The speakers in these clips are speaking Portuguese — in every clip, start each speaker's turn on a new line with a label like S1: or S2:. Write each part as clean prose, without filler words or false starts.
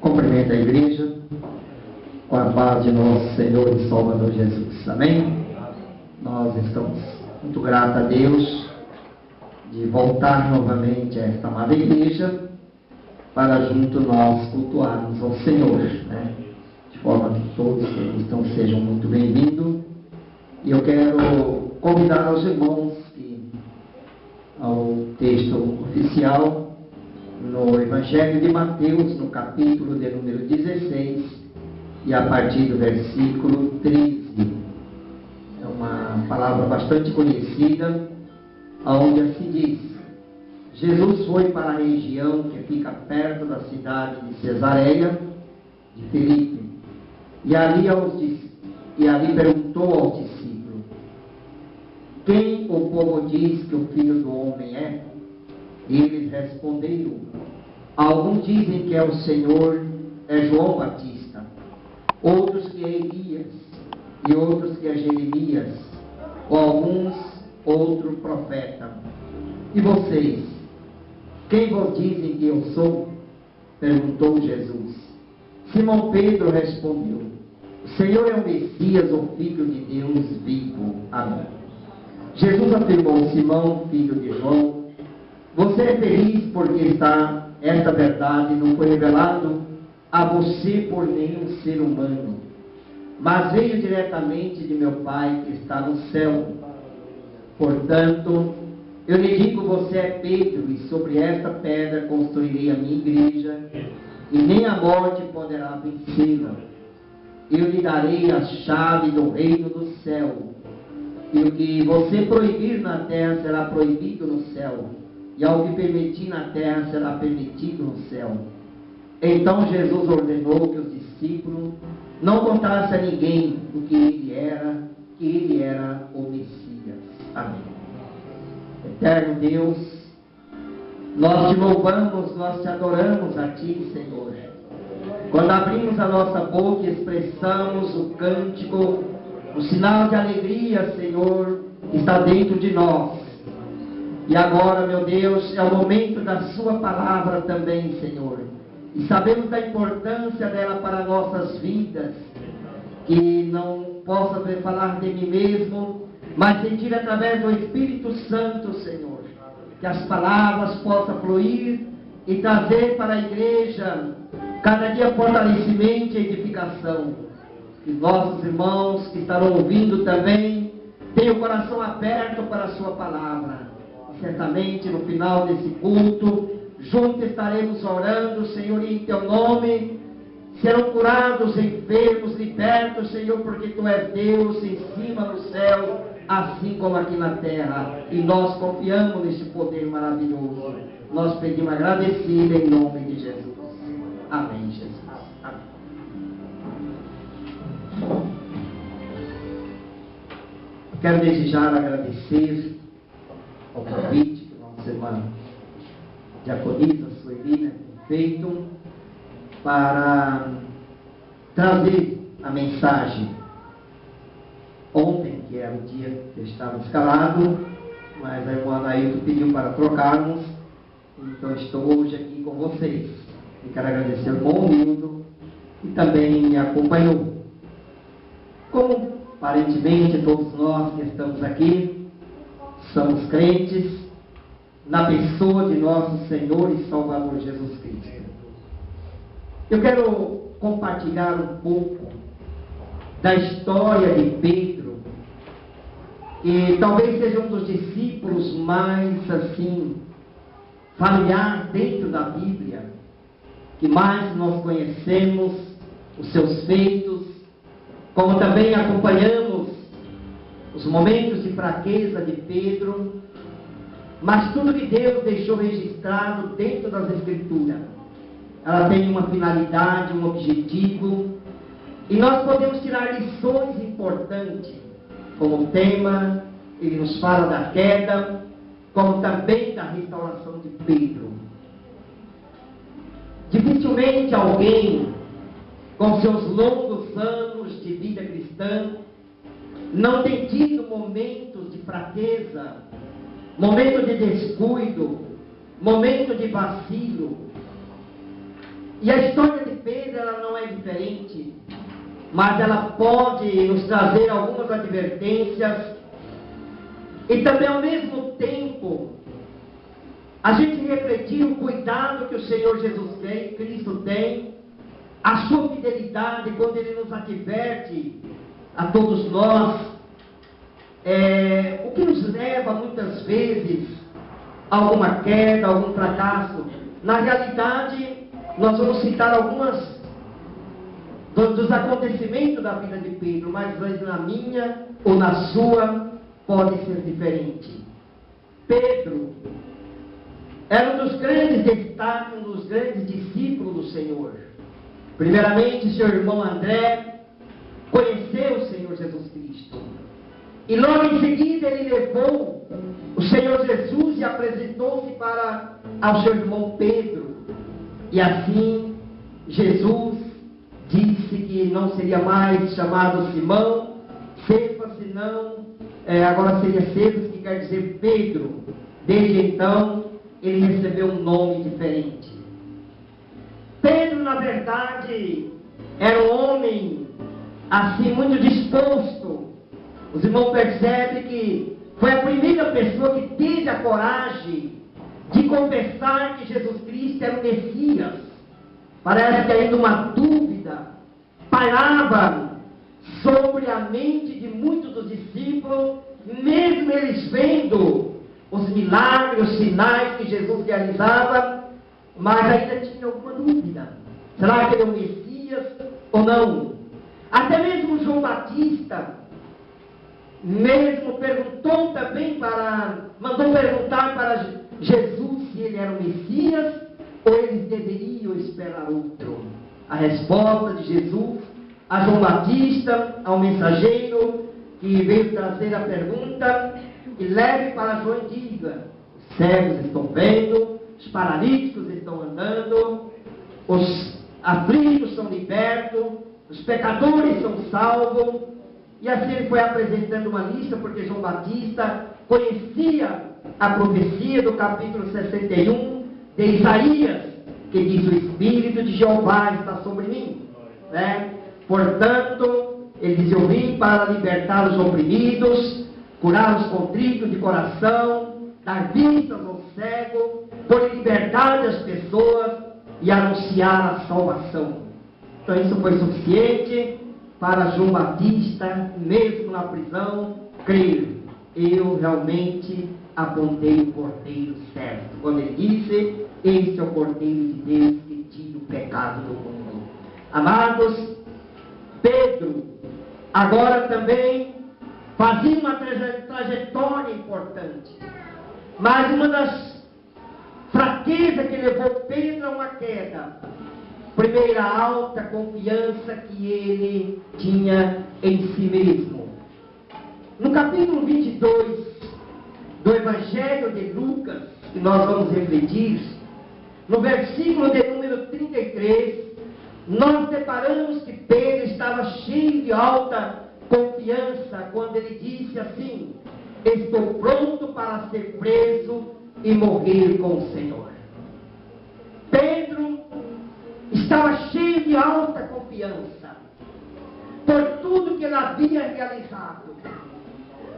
S1: Cumprimento a igreja com a paz de nosso Senhor e Salvador Jesus. Amém? Nós estamos muito gratos a Deus de voltar novamente a esta amada igreja para junto nós cultuarmos ao Senhor, né? De forma que todos que estão sejam muito bem-vindos. E eu quero convidar aos irmãos ao texto oficial no Evangelho de Mateus, no capítulo de número 16, e a partir do versículo 13. É uma palavra bastante conhecida, onde assim diz: Jesus foi para a região que fica perto da cidade de Cesareia de Filipe, e ali perguntou aos discípulos: quem o povo diz que o Filho do Homem é? Eles responderam: alguns dizem que é o Senhor, é João Batista, outros que é Elias, e outros que é Jeremias, ou alguns outro profeta. E vocês, quem vos dizem que eu sou? Perguntou Jesus. Simão Pedro respondeu: o Senhor é o Messias, o Filho de Deus vivo. Amém. Jesus afirmou: Simão, filho de João, você é feliz porque esta verdade não foi revelado a você por nenhum ser humano, mas veio diretamente de meu Pai que está no céu. Portanto, eu lhe digo: você é Pedro, e sobre esta pedra construirei a minha igreja, e nem a morte poderá vencê-la. Eu lhe darei a chave do reino do céu, e o que você proibir na terra será proibido no céu, e ao que permitir na terra será permitido no céu. Então Jesus ordenou que os discípulos não contassem a ninguém o que ele era o Messias. Amém. Eterno Deus, nós te louvamos, nós te adoramos a ti, Senhor. Quando abrimos a nossa boca e expressamos o cântico, o sinal de alegria, Senhor, está dentro de nós. E agora, meu Deus, é o momento da sua palavra também, Senhor. E sabemos da importância dela para nossas vidas. Que não possa falar de mim mesmo, mas sentir através do Espírito Santo, Senhor. Que as palavras possam fluir e trazer para a igreja cada dia fortalecimento e edificação. Que nossos irmãos que estarão ouvindo também tenham o coração aberto para a sua palavra. Certamente no final desse culto, juntos estaremos orando, Senhor, e em teu nome serão curados, enfermos, libertos, Senhor, porque tu és Deus em cima no céu, assim como aqui na terra, e nós confiamos nesse poder maravilhoso. Nós pedimos agradecido em nome de Jesus. Amém, Jesus. Amém. Quero desejar agradecer ao convite que nossa irmã diaconisa Sueli tem feito para trazer a mensagem. Ontem, que era o dia que eu estava escalado, mas a irmã Anaílton pediu para trocarmos, então estou hoje aqui com vocês. E quero agradecer ao irmão Nildo, que também me acompanhou. Como aparentemente todos nós que estamos aqui somos crentes na pessoa de nosso Senhor e Salvador Jesus Cristo. Eu quero compartilhar um pouco da história de Pedro, que talvez seja um dos discípulos mais assim familiar dentro da Bíblia, que mais nós conhecemos os seus feitos, como também acompanhamos os momentos de fraqueza de Pedro, mas tudo que Deus deixou registrado dentro das Escrituras, ela tem uma finalidade, um objetivo, e nós podemos tirar lições importantes, como tema, ele nos fala da queda, como também da restauração de Pedro. Dificilmente alguém, com seus longos anos de vida cristã, não tem tido momentos de fraqueza, momento de descuido, momento de vacilo. E a história de Pedro, ela não é diferente, mas ela pode nos trazer algumas advertências e também ao mesmo tempo a gente refletir o cuidado que o Senhor Jesus Cristo tem, a sua fidelidade quando Ele nos adverte a todos nós, o que nos leva muitas vezes a alguma queda, a algum fracasso. Na realidade, nós vamos citar algumas dos acontecimentos da vida de Pedro, mas na minha ou na sua pode ser diferente. Pedro era um dos grandes destaques, um dos grandes discípulos do Senhor. Primeiramente, seu irmão André conheceu o Senhor Jesus Cristo. E logo em seguida ele levou o Senhor Jesus e apresentou-se ao seu irmão Pedro. E assim, Jesus disse que não seria mais chamado Simão, Cefas, senão, agora seria Cefas, que quer dizer Pedro. Desde então, ele recebeu um nome diferente. Pedro, na verdade, era um homem, assim, muito disposto. Os irmãos percebem que foi a primeira pessoa que teve a coragem de confessar que Jesus Cristo era o Messias. Parece que ainda uma dúvida pairava sobre a mente de muitos dos discípulos, mesmo eles vendo os milagres, os sinais que Jesus realizava, mas ainda tinha alguma dúvida. Será que ele é o Messias ou não? Até mesmo João Batista mesmo mandou perguntar para Jesus se ele era o Messias ou eles deveriam esperar outro. A resposta de Jesus a João Batista, ao mensageiro que veio trazer a pergunta, e leve para João e diga: os cegos estão vendo, os paralíticos estão andando, os aflitos são libertos, os pecadores são salvos. E assim ele foi apresentando uma lista, porque João Batista conhecia a profecia do capítulo 61 de Isaías, que diz: o Espírito de Jeová está sobre mim, né? Portanto, ele diz: eu vim para libertar os oprimidos, curar os contritos de coração, dar vistas aos cegos, pôr em liberdade as pessoas e anunciar a salvação. Então isso foi suficiente para João Batista, mesmo na prisão, crer: eu realmente apontei o Cordeiro certo. Quando ele disse: este é o Cordeiro de Deus que tira o pecado do mundo. Amados, Pedro agora também fazia uma trajetória importante, mas uma das fraquezas que levou Pedro a uma queda, primeiro, a alta confiança que ele tinha em si mesmo. No capítulo 22 do Evangelho de Lucas, que nós vamos refletir, no versículo de número 33, nós deparamos que Pedro estava cheio de alta confiança quando ele disse assim: estou pronto para ser preso e morrer com o Senhor. Pedro estava cheio de alta confiança por tudo que ele havia realizado,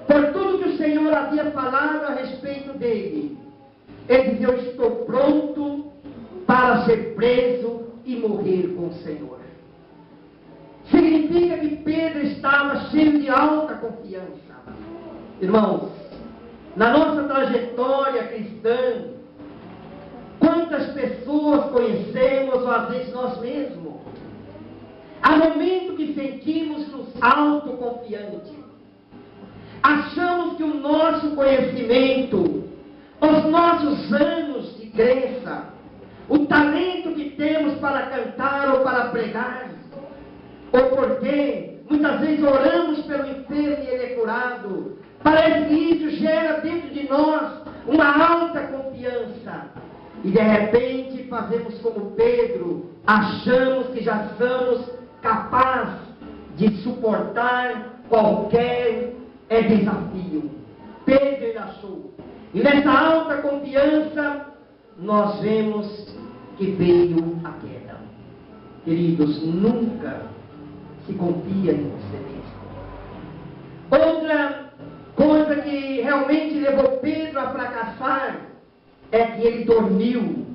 S1: por tudo que o Senhor havia falado a respeito dele. Ele disse: eu estou pronto para ser preso e morrer com o Senhor. Significa que Pedro estava cheio de alta confiança. Irmãos, na nossa trajetória cristã, quantas pessoas conhecemos, ou às vezes nós mesmos, há momentos que sentimos-nos autoconfiantes, achamos que o nosso conhecimento, os nossos anos de crença, o talento que temos para cantar ou para pregar, ou porque muitas vezes oramos pelo enfermo e ele é curado, parece que isso gera dentro de nós uma alta confiança. E de repente fazemos como Pedro, achamos que já somos capazes de suportar qualquer desafio. Pedro ele achou. E nessa alta confiança, nós vemos que veio a queda. Queridos, nunca se confia em você mesmo. Outra coisa que realmente levou Pedro a fracassar é que ele dormiu,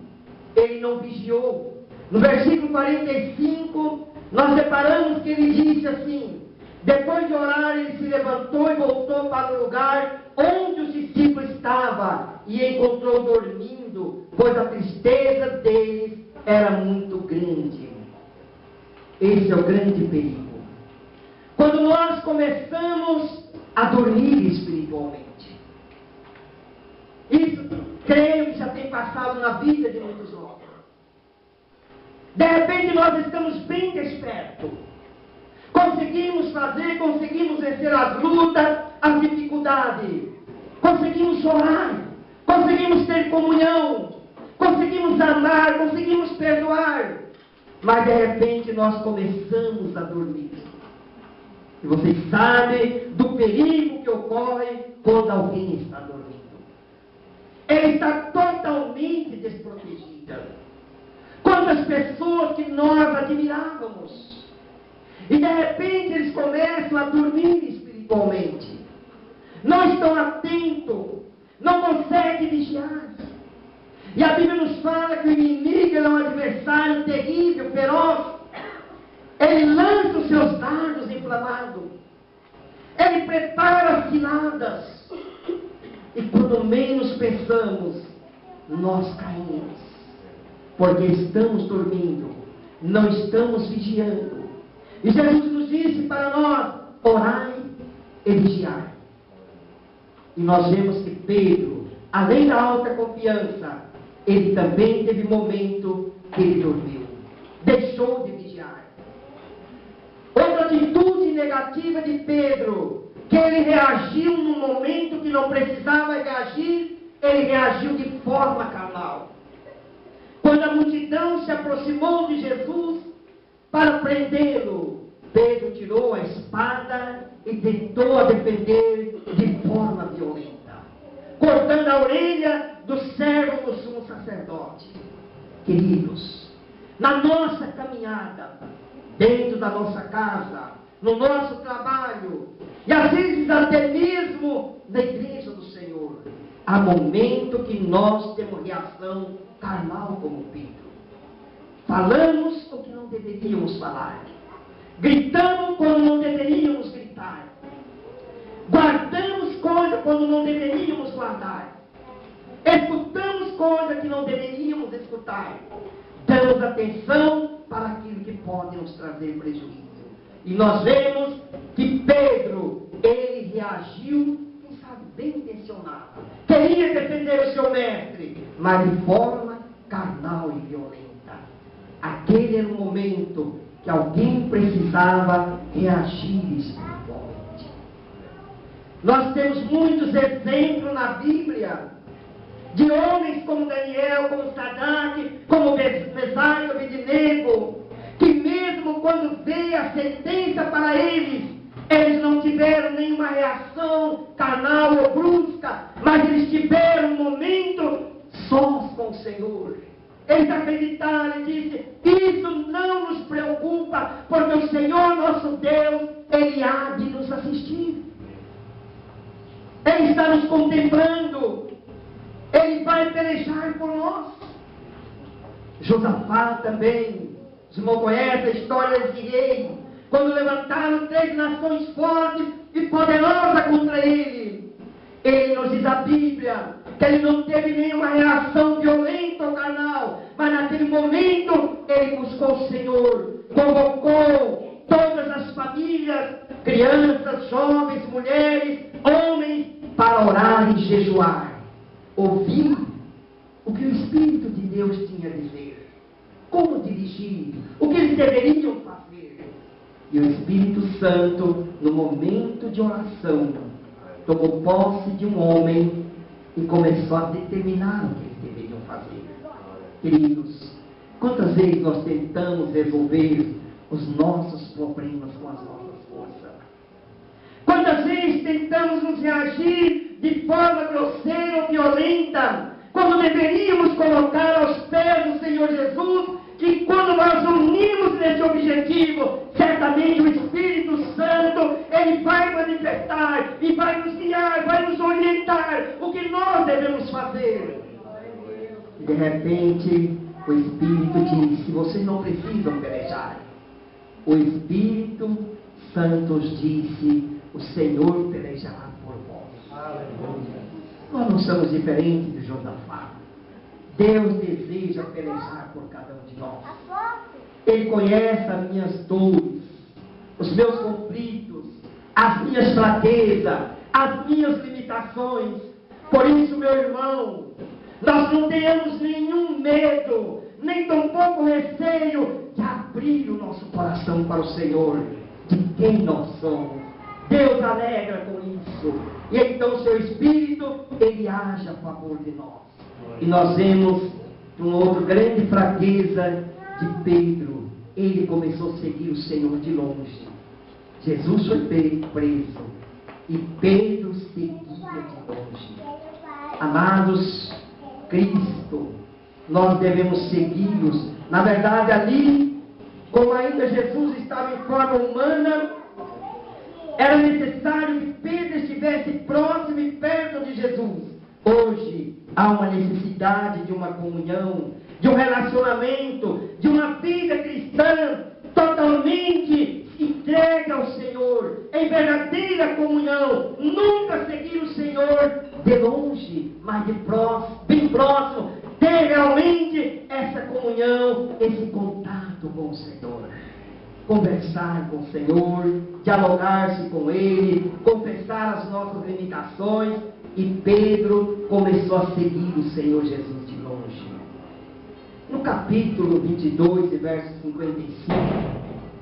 S1: ele não vigiou. No versículo 45, nós separamos que ele disse assim: depois de orar, ele se levantou e voltou para o lugar onde os discípulos estavam e encontrou dormindo, pois a tristeza deles era muito grande. Esse é o grande perigo. Quando nós começamos a dormir espiritualmente. Isso, creio que já tem passado na vida de muitos nós. De repente nós estamos bem despertos. Conseguimos fazer, conseguimos vencer as lutas, as dificuldades. Conseguimos orar, conseguimos ter comunhão, conseguimos amar, conseguimos perdoar. Mas de repente nós começamos a dormir. E vocês sabem do perigo que ocorre quando alguém está dormindo. Ele está totalmente desprotegido. Quantas pessoas que nós admirávamos. E de repente eles começam a dormir espiritualmente. Não estão atentos, não conseguem vigiar. E a Bíblia nos fala que o inimigo é um adversário terrível, feroz. Ele lança os seus dardos inflamados. Ele prepara ciladas. E quando menos pensamos, nós caímos. Porque estamos dormindo, não estamos vigiando. E Jesus nos disse para nós: orai e vigiai. E nós vemos que Pedro, além da alta confiança, ele também teve momento que ele dormiu. Deixou de vigiar. Outra atitude negativa de Pedro, que ele reagiu no momento que não precisava reagir, ele reagiu de forma carnal. Quando a multidão se aproximou de Jesus para prendê-lo, Pedro tirou a espada e tentou a defender de forma violenta, cortando a orelha do servo do sumo sacerdote. Queridos, na nossa caminhada, dentro da nossa casa, no nosso trabalho, e às vezes até mesmo na igreja do Senhor, há momento que nós temos reação carnal como Pedro. Falamos o que não deveríamos falar. Gritamos quando não deveríamos gritar. Guardamos coisas quando não deveríamos guardar. Escutamos coisas que não deveríamos escutar. Damos atenção para aquilo que pode nos trazer prejuízo. E nós vemos que Pedro, ele reagiu, quem sabe, bem intencionado. Queria defender o seu mestre, mas de forma carnal e violenta. Aquele era o momento que alguém precisava reagir espiritualmente. Nós temos muitos exemplos na Bíblia de homens como Daniel, como Sadraque, como Mesaque e Abednego, que mesmo quando veio a sentença para eles, eles não tiveram nenhuma reação carnal ou brusca, mas eles tiveram um momento sós com o Senhor. Eles acreditaram e disseram: isso não nos preocupa, porque o Senhor nosso Deus, Ele há de nos assistir. Ele está nos contemplando. Ele vai pelejar por nós. Josafá também. Os irmãos conhecem a história desse rei. Quando levantaram 3 nações fortes e poderosas contra ele. Ele nos diz a Bíblia que ele não teve nenhuma reação violenta ou carnal. Mas naquele momento ele buscou o Senhor. Convocou todas as famílias, crianças, jovens, mulheres, homens, para orar e jejuar. Ouvir o que o Espírito de Deus tinha a dizer. Como dirigir. O que eles deveriam fazer. E o Espírito Santo, no momento de oração, tomou posse de um homem e começou a determinar o que eles deveriam fazer. Queridos, quantas vezes nós tentamos resolver os nossos problemas com as nossas forças? Quantas vezes tentamos nos reagir de forma grosseira ou violenta, quando deveríamos colocar aos pés do Senhor Jesus, que quando nós unimos objetivo, certamente o Espírito Santo, ele vai manifestar e vai nos guiar, vai nos orientar o que nós devemos fazer. E de repente, o Espírito disse: vocês não precisam pelejar. O Espírito Santo disse: o Senhor pelejará por vós. Nós não somos diferentes de Josafá. Deus deseja pelejar por cada um de nós. Ele conhece as minhas dores, os meus conflitos, as minhas fraquezas, as minhas limitações. Por isso, meu irmão, nós não tenhamos nenhum medo, nem tampouco receio de abrir o nosso coração para o Senhor, de quem nós somos. Deus alegra com isso. E então o seu Espírito, ele age a favor de nós. E nós vemos uma outra grande fraqueza de Pedro. Ele começou a seguir o Senhor de longe. Jesus foi preso e Pedro seguia de longe. Amados, Cristo, nós devemos segui-los. Na verdade, ali, como ainda Jesus estava em forma humana, era necessário que Pedro estivesse próximo e perto de Jesus. Hoje, há uma necessidade de uma comunhão, de um relacionamento, de uma vida cristã totalmente entregue ao Senhor, em verdadeira comunhão. Nunca seguir o Senhor de longe, mas de próximo, bem próximo. Ter realmente essa comunhão, esse contato com o Senhor. Conversar com o Senhor, dialogar-se com Ele, confessar as nossas limitações. E Pedro começou a seguir o Senhor Jesus de longe. No capítulo 22, verso 55,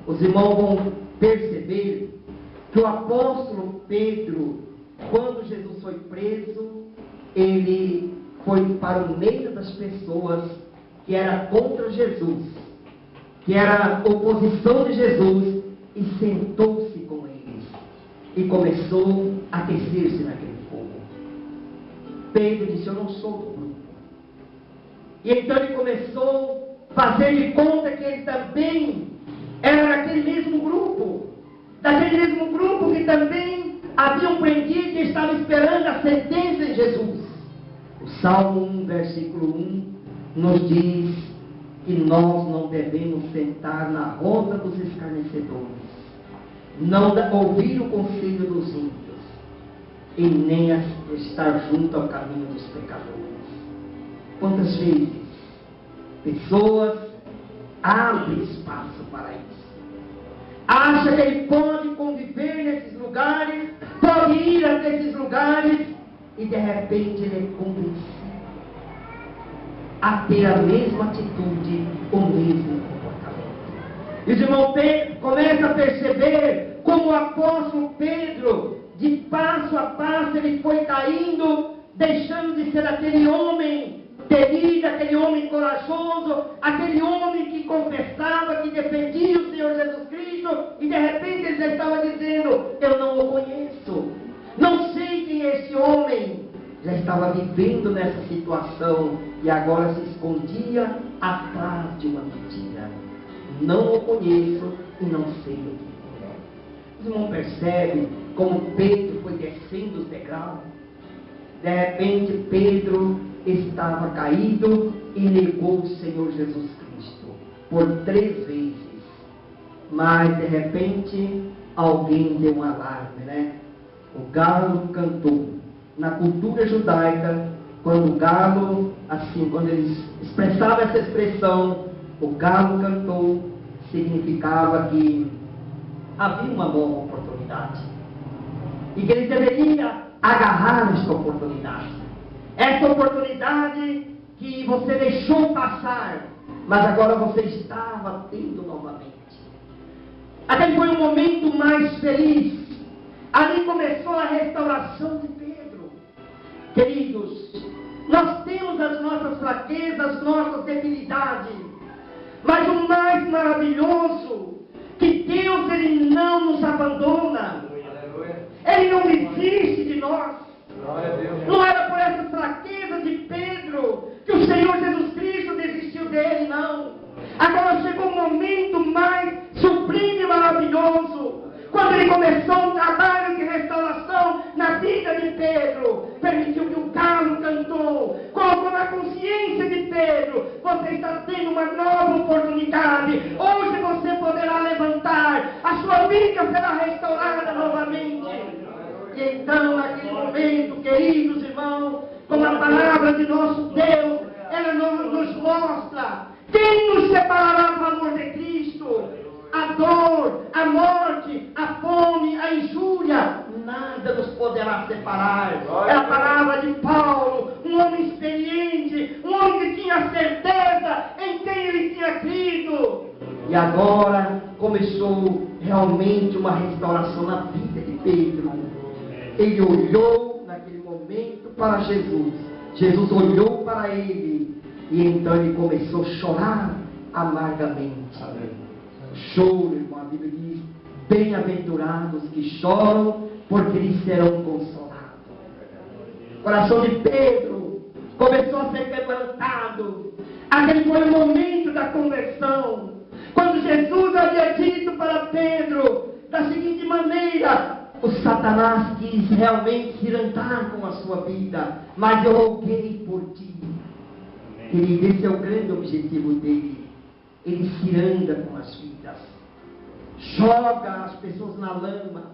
S1: os irmãos vão perceber que o apóstolo Pedro, quando Jesus foi preso, ele foi para o meio das pessoas que era contra Jesus, que era a oposição de Jesus, e sentou-se com eles e começou a aquecer-se naquele fogo. Pedro disse: eu não sou do grupo. E então ele começou a fazer de conta que ele também era daquele mesmo grupo, que também haviam prendido e estava esperando a sentença de Jesus. O Salmo 1, versículo 1, nos diz que nós não devemos sentar na roda dos escarnecedores, não ouvir o conselho dos ímpios, e nem estar junto ao caminho dos pecadores. Quantas vezes pessoas abrem espaço para isso? Acha que ele pode conviver nesses lugares, pode ir a esses lugares, e de repente ele é convencido a ter a mesma atitude, o mesmo comportamento. E o irmão Pedro começa a perceber como o apóstolo Pedro, de passo a passo, ele foi caindo, deixando de ser aquele homem temido, aquele homem corajoso, aquele homem que confessava, que defendia o Senhor Jesus Cristo, e de repente ele já estava dizendo: eu não o conheço, não sei quem é esse homem. Já estava vivendo nessa situação e agora se escondia atrás de uma mentira. Não o conheço e não sei o que é. Os irmãos percebem como Pedro foi descendo os degraus? De repente Pedro estava caído e negou o Senhor Jesus Cristo por 3 vezes. Mas de repente alguém deu um alarme, né? O galo cantou. Na cultura judaica, quando o galo, assim, quando eles expressavam essa expressão, o galo cantou, significava que havia uma boa oportunidade e que ele deveria agarrar esta oportunidade. Essa oportunidade que você deixou passar, mas agora você estava tendo novamente. Aquele foi o momento mais feliz. Ali começou a restauração de Pedro. Queridos, nós temos as nossas fraquezas, as nossas debilidades, mas o mais maravilhoso, que Deus, Ele não nos abandona, Ele não desiste de nós. Não era por essa fraqueza de Pedro que o Senhor Jesus Cristo desistiu dele, não. Agora chegou um momento mais supremo
S2: começou um trabalho de restauração na vida de Pedro, permitiu que o galo cantou, colocou na consciência de Pedro: você está tendo uma nova oportunidade, hoje você poderá levantar, a sua vida será restaurada novamente. E então, naquele momento, queridos irmãos, como a palavra de nosso Deus, ela nos mostra: quem nos separará do amor de Cristo? A dor, a morte, a fome, a injúria, nada nos poderá separar. É a palavra de Paulo, um homem experiente, um homem que tinha certeza em quem ele tinha crido. E agora começou realmente uma restauração na vida de Pedro. Ele olhou naquele momento para Jesus. Jesus olhou para ele e então ele começou a chorar amargamente. Choro, irmão, a Bíblia diz: bem-aventurados que choram, porque eles serão consolados. O coração de Pedro começou a ser quebrantado. Aquele foi o momento da conversão, quando Jesus havia dito para Pedro da seguinte maneira: o Satanás quis realmente se irantar com a sua vida, mas eu roguei por ti. Querido, esse é o grande objetivo dele. Ele se anda com as vidas, joga as pessoas na lama,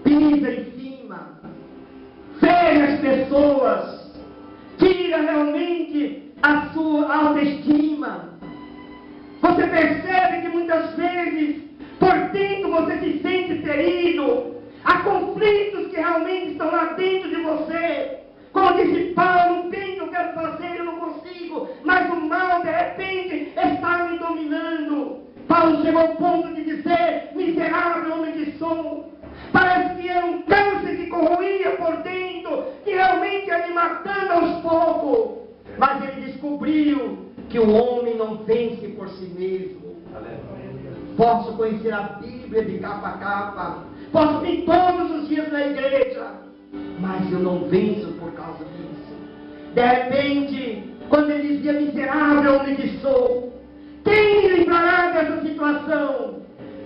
S2: pisa em cima, fere as pessoas, tira realmente a sua autoestima. Você percebe que muitas vezes, por dentro, você se sente ferido. Há conflitos que realmente estão lá dentro de você. Como disse Paulo: bem que eu quero fazer, eu não consigo, mas o mal de repente está me dominando. Paulo chegou ao ponto de dizer: miserável homem que sou. Parece que era um câncer que corroía por dentro, que realmente ia me matando aos poucos. Mas ele descobriu que o homem não vence por si mesmo. Posso conhecer a Bíblia de capa a capa, posso vir todos os dias na igreja, mas eu não venço por causa disso. De repente, quando ele dizia: miserável homem que sou, quem me livrará dessa situação?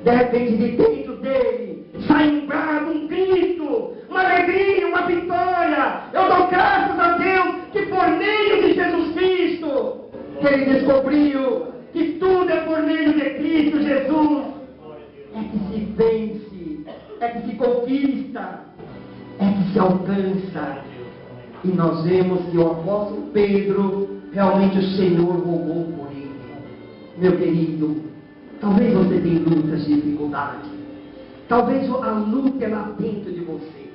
S2: De repente, de dentro dele sai um brado, um grito, uma alegria, uma vitória. Eu dou graças a Deus que por meio de Jesus Cristo, que ele descobriu que tudo é por meio de Cristo Jesus, é que se vence, é que se conquista, é que se alcança. E nós vemos que o apóstolo Pedro, realmente o Senhor rogou por ele. Meu querido, talvez você tenha lutas de dificuldade, talvez a luta é lá dentro de você,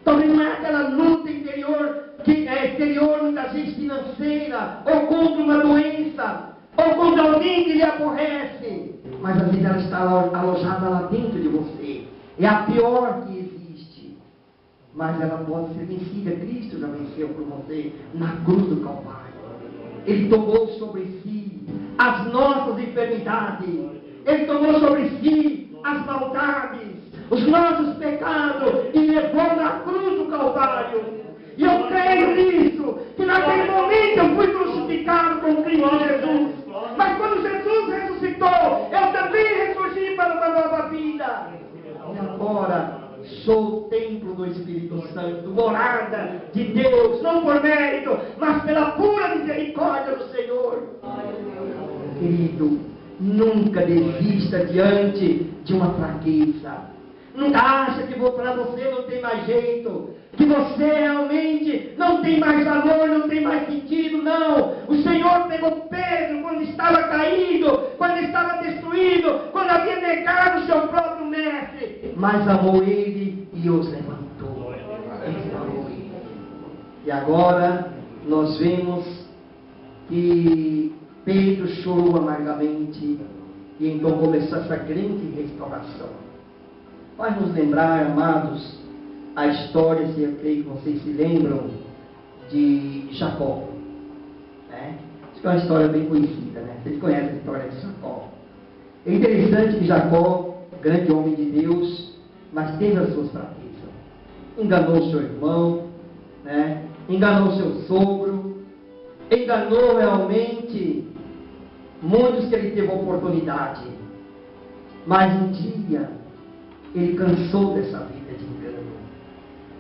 S2: talvez não é aquela luta interior, que é exterior, muitas vezes financeira, ou contra uma doença, ou contra alguém que lhe aborrece, mas às vezes ela está alojada lá dentro de você. É a pior que existe, mas ela pode ser vencida. Cristo já venceu por você na cruz do Calvário. Ele tomou sobre si as nossas enfermidades, ele tomou sobre si as maldades, os nossos pecados, e levou na cruz do Calvário. E eu creio nisso, que naquele momento eu fui crucificado com Cristo Jesus, mas quando Jesus ressuscitou, eu também ressurgi para uma nova vida. E agora sou o templo do Espírito Santo, morada de Deus, não por mérito, mas pela pura misericórdia do Senhor. Querido, nunca desista diante de uma fraqueza. Nunca acha que para você não tem mais jeito, que você realmente não tem mais valor, não tem mais sentido. Não, o Senhor pegou Pedro quando estava caído, quando estava destruído, quando havia negado o seu próprio mestre, mas amou ele e os levantou. Restaurou ele. E agora nós vemos que Pedro chorou amargamente, e então começou essa grande restauração. Vai nos lembrar, amados, a história, se eu creio que vocês se lembram, de Jacó. Né? Acho que é uma história bem conhecida, né? Vocês conhecem a história de Jacó. É interessante que Jacó, grande homem de Deus, mas teve as suas fraquezas. Enganou seu irmão, né? Enganou seu sogro, enganou realmente muitos que ele teve oportunidade. Mas um dia,
S1: Ele cansou dessa vida de engano.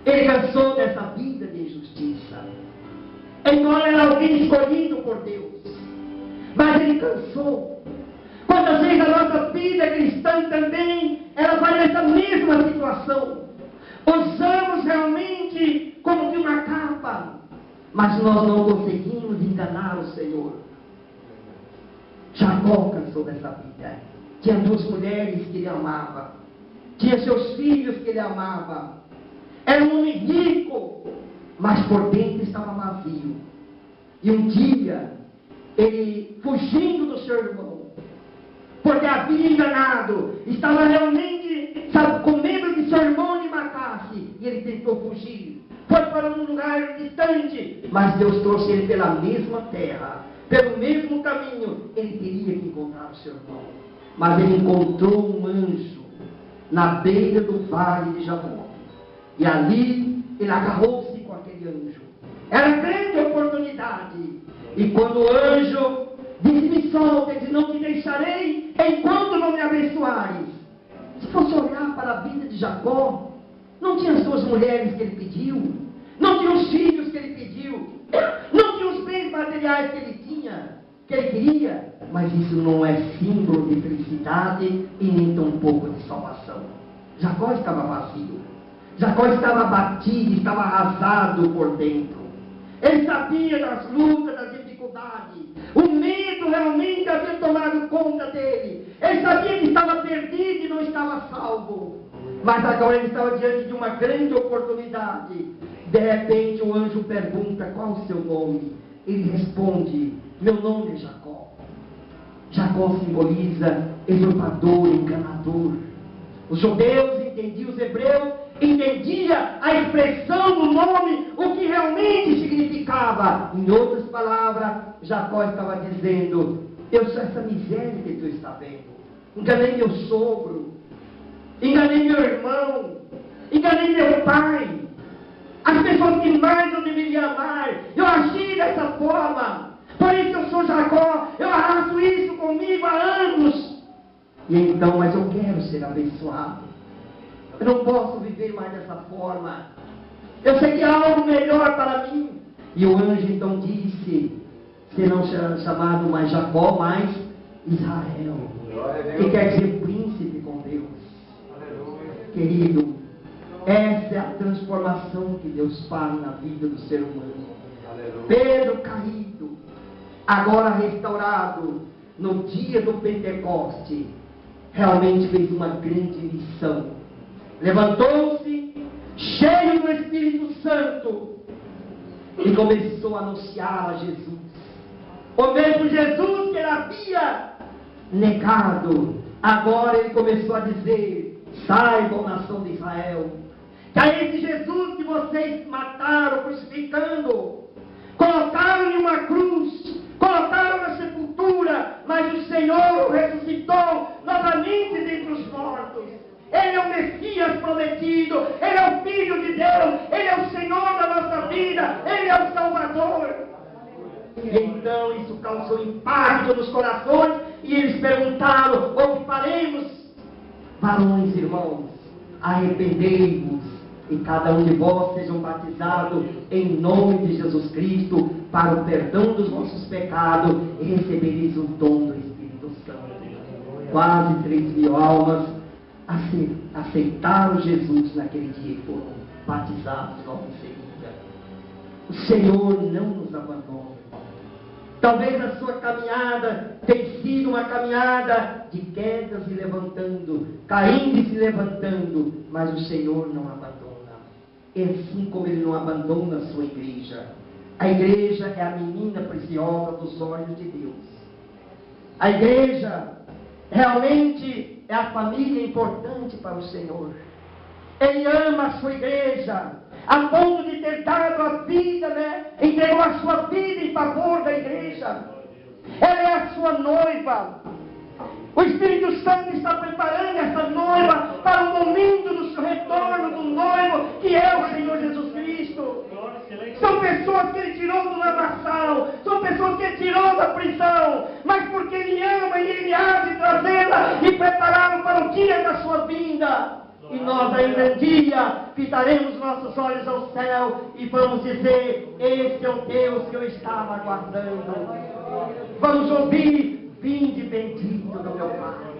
S1: Ele cansou dessa vida de injustiça. Embora era alguém escolhido por Deus, mas ele cansou. Quantas vezes a nossa vida cristã também, ela vai nessa mesma situação. Usamos realmente como que uma capa, mas nós não conseguimos enganar o Senhor. Jacó cansou dessa vida. Tinha 2 mulheres que ele amava. Tinha seus filhos que ele amava. Era um homem rico, mas por dentro estava vazio. E um dia, ele fugindo do seu irmão, porque havia enganado, estava realmente, com medo de seu irmão lhe matasse, e ele tentou fugir. Foi para um lugar distante, mas Deus trouxe ele pela mesma terra, pelo mesmo caminho. Ele teria que encontrar o seu irmão, mas ele encontrou um anjo na beira do vale de Jaboque, e ali ele agarrou-se com aquele anjo. Era grande oportunidade. E quando o anjo disse: me solta, ele disse: não te deixarei enquanto não me abençoares. Se fosse olhar para a vida de Jacó, não tinha as 2 mulheres que ele pediu, não tinha os filhos que ele pediu, não tinha os bens materiais que ele tinha, que ele queria, mas isso não é símbolo de felicidade e nem tampouco de salvação. Jacó estava vazio, Jacó estava abatido, estava arrasado por dentro. Ele sabia das lutas, das dificuldades. O medo realmente havia tomado conta dele. Ele sabia que estava perdido e não estava salvo. Mas agora ele estava diante de uma grande oportunidade. De repente o anjo pergunta: qual o seu nome? Ele responde: meu nome é Jacó. Jacó simboliza usurpador, enganador. Os judeus entendiam, os hebreus entendiam a expressão do nome, o que realmente significava. Em outras palavras, Jacó estava dizendo: eu sou essa miséria que tu está vendo. Enganei meu sogro, enganei meu irmão, enganei meu pai, as pessoas que mais eu deveria amar. Eu agi dessa forma. Por isso eu sou Jacó, eu arrasto isso comigo há anos. E então, mas eu quero ser abençoado. Eu não posso viver mais dessa forma. Eu sei que há algo melhor para mim. E o anjo então disse: serão chamado mais Jacó, mais Israel. Que quer dizer príncipe com Deus. Querido, essa é a transformação que Deus faz na vida do ser humano. Pedro caído, agora restaurado, no dia do Pentecoste, realmente fez uma grande missão. Levantou-se, cheio do Espírito Santo, e começou a anunciar a Jesus. O mesmo Jesus que ele havia negado, agora ele começou a dizer: saibam, nação de Israel, que a esse Jesus que vocês mataram, crucificando, colocaram em uma cruz, colocaram na sepultura, mas o Senhor o ressuscitou novamente dentre os mortos. Ele é o Messias prometido, Ele é o Filho de Deus, Ele é o Senhor da nossa vida, Ele é o Salvador. E então isso causou impacto nos corações, e eles perguntaram: o que faremos? Varões, irmãos, arrependei-vos, e cada um de vós sejam batizados em nome de Jesus Cristo, para o perdão dos vossos pecados, e recebereis o dom do Espírito Santo. Quase 3.000 almas aceitaram Jesus naquele dia e foram batizados logo em seguida. O Senhor não nos abandona. Talvez a sua caminhada tenha sido uma caminhada de quedas e levantando, caindo e se levantando, mas o Senhor não abandona. E assim como Ele não abandona a sua igreja. A igreja é a menina preciosa dos olhos de Deus. A igreja realmente é a família importante para o Senhor. Ele ama a sua igreja, a ponto de ter dado a vida, entregou a sua vida em favor da igreja. Ela é a sua noiva. O Espírito Santo está preparando essa noiva para o momento do seu retorno do noivo, que é o Senhor Jesus Cristo. São pessoas que Ele tirou do lamaçal, são pessoas que Ele tirou da prisão, mas porque Ele ama e Ele há de trazê-la e prepará-la para o dia da sua vinda.
S2: E nós ainda um dia fitaremos nossos olhos ao céu e vamos dizer: esse é o Deus que eu estava aguardando. Vamos ouvir: vinde bendito do meu Pai.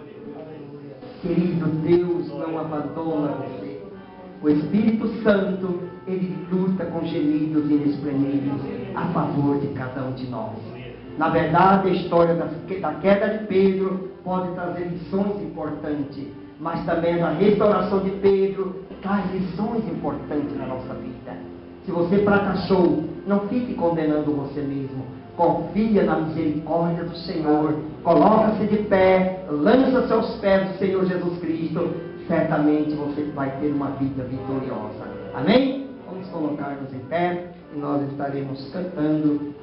S2: Querido, Deus não abandona você. O Espírito Santo, ele luta com gemidos inexprimíveis a favor de cada um de nós. Na verdade, a história da queda de Pedro pode trazer lições importantes, mas também a restauração de Pedro traz lições importantes na nossa vida. Se você fracassou, não fique condenando você mesmo. Confia na misericórdia do Senhor. Coloca-se de pé, lança-se aos pés do Senhor Jesus Cristo. Certamente você vai ter uma vida vitoriosa. Amém? Vamos colocar-nos em pé e nós estaremos cantando